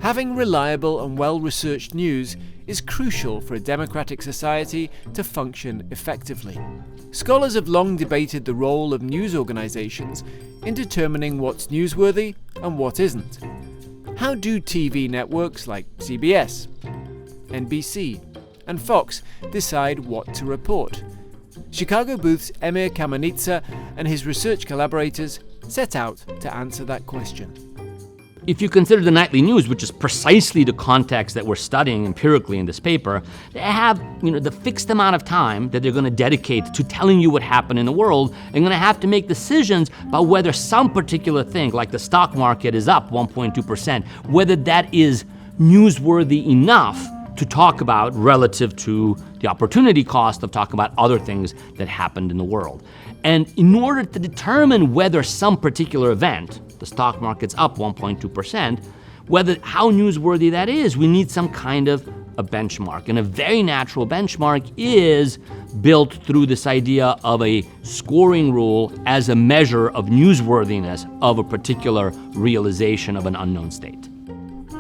Having reliable and well-researched news is crucial for a democratic society to function effectively. Scholars have long debated the role of news organizations in determining what's newsworthy and what isn't. How do TV networks like CBS, NBC, and Fox decide what to report? Chicago Booth's Emir Kamenica and his research collaborators set out to answer that question. If you consider the nightly news, which is precisely the context that we're studying empirically in this paper, they have, the fixed amount of time that they're going to dedicate to telling you what happened in the world, and going to have to make decisions about whether some particular thing, like the stock market is up 1.2%, whether that is newsworthy enough to talk about relative to the opportunity cost of talking about other things that happened in the world. And in order to determine whether some particular event, the stock market's up 1.2%, how newsworthy that is, we need some kind of a benchmark. And a very natural benchmark is built through this idea of a scoring rule as a measure of newsworthiness of a particular realization of an unknown state.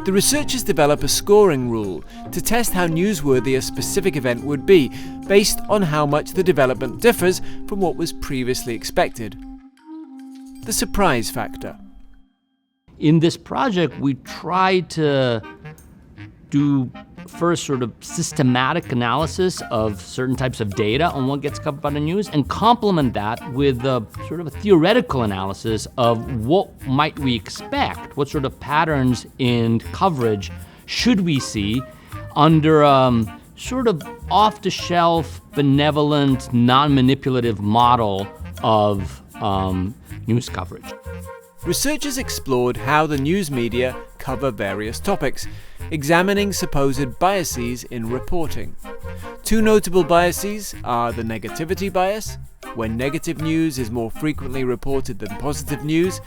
The researchers develop a scoring rule to test how newsworthy a specific event would be, based on how much the development differs from what was previously expected. The surprise factor. In this project, we try to do first sort of systematic analysis of certain types of data on what gets covered by the news, and complement that with a sort of a theoretical analysis of what might we expect, what sort of patterns in coverage should we see under sort of off-the-shelf, benevolent, non-manipulative model of news coverage. Researchers explored how the news media cover various topics, examining supposed biases in reporting. Two notable biases are the negativity bias, when negative news is more frequently reported than positive news,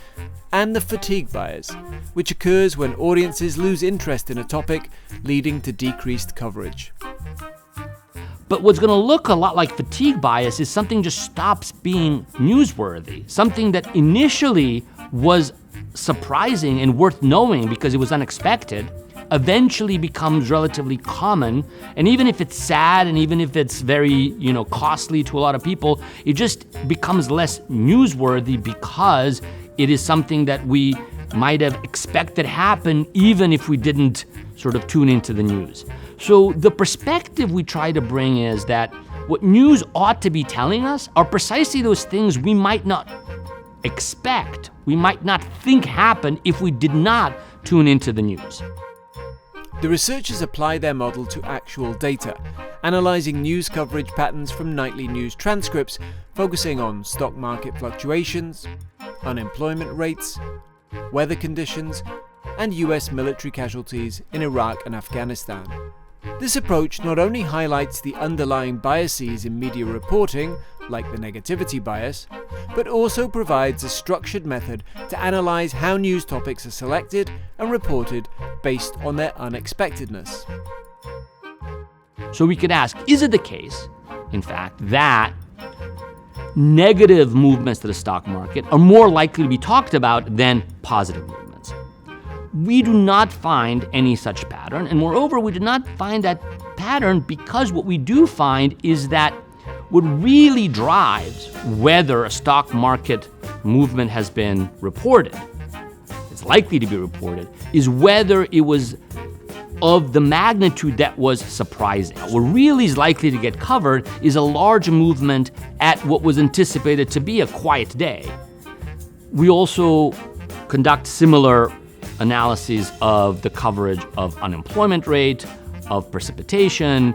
and the fatigue bias, which occurs when audiences lose interest in a topic, leading to decreased coverage. But what's going to look a lot like fatigue bias is something just stops being newsworthy, something that initially was surprising and worth knowing because it was unexpected, eventually becomes relatively common, and even if it's sad and even if it's very, costly to a lot of people, it just becomes less newsworthy because it is something that we might have expected happen even if we didn't sort of tune into the news. So the perspective we try to bring is that what news ought to be telling us are precisely those things we might not expect, we might not think happen if we did not tune into the news. The researchers apply their model to actual data, analysing news coverage patterns from nightly news transcripts, focusing on stock market fluctuations, unemployment rates, weather conditions, and US military casualties in Iraq and Afghanistan. This approach not only highlights the underlying biases in media reporting, like the negativity bias, but also provides a structured method to analyse how news topics are selected and reported based on their unexpectedness. So we could ask, is it the case, in fact, that negative movements to the stock market are more likely to be talked about than positive movements? We do not find any such pattern, and moreover, we do not find that pattern because what we do find is that what really drives whether a stock market movement has been reported, it's likely to be reported, is whether it was of the magnitude that was surprising. What really is likely to get covered is a large movement at what was anticipated to be a quiet day. We also conduct similar analyses of the coverage of unemployment rate, of precipitation,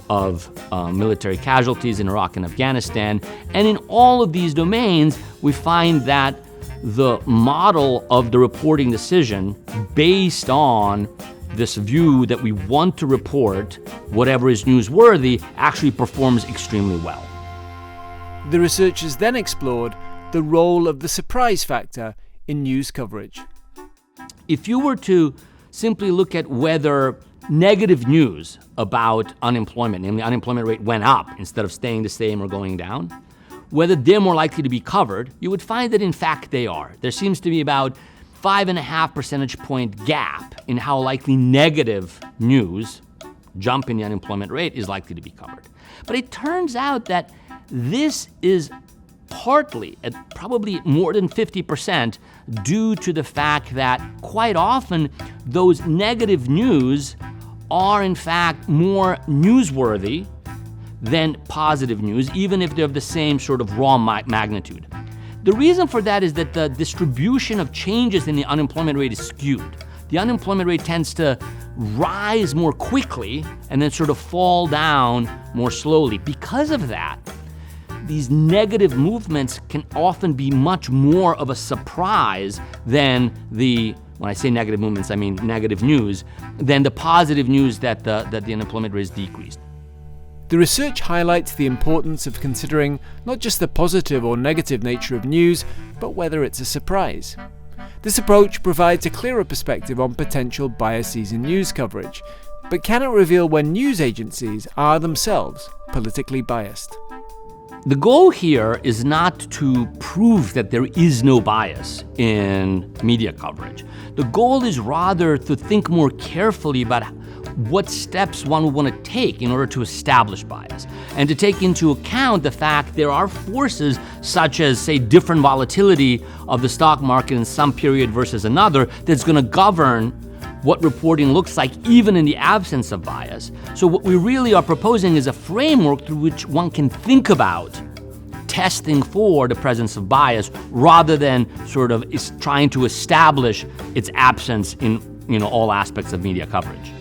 of military casualties in Iraq and Afghanistan. And in all of these domains, we find that the model of the reporting decision based on this view that we want to report whatever is newsworthy actually performs extremely well. The researchers then explored the role of the surprise factor in news coverage. If you were to simply look at whether negative news about unemployment, namely unemployment rate went up instead of staying the same or going down, whether they're more likely to be covered, you would find that in fact they are. There seems to be about 5.5 percentage point gap in how likely negative news, jump in the unemployment rate, is likely to be covered. But it turns out that this is partly, at probably more than 50%, due to the fact that quite often those negative news are in fact more newsworthy than positive news, even if they're of the same sort of raw magnitude. The reason for that is that the distribution of changes in the unemployment rate is skewed. The unemployment rate tends to rise more quickly and then sort of fall down more slowly. Because of that, these negative movements can often be much more of a surprise than when I say negative movements, I mean negative news, than the positive news that the unemployment rate is decreased. The research highlights the importance of considering not just the positive or negative nature of news, but whether it's a surprise. This approach provides a clearer perspective on potential biases in news coverage, but can it reveal when news agencies are themselves politically biased? The goal here is not to prove that there is no bias in media coverage. The goal is rather to think more carefully about what steps one would want to take in order to establish bias, and to take into account the fact there are forces such as, say, different volatility of the stock market in some period versus another that's going to govern what reporting looks like even in the absence of bias. So what we really are proposing is a framework through which one can think about testing for the presence of bias rather than sort of trying to establish its absence in all aspects of media coverage.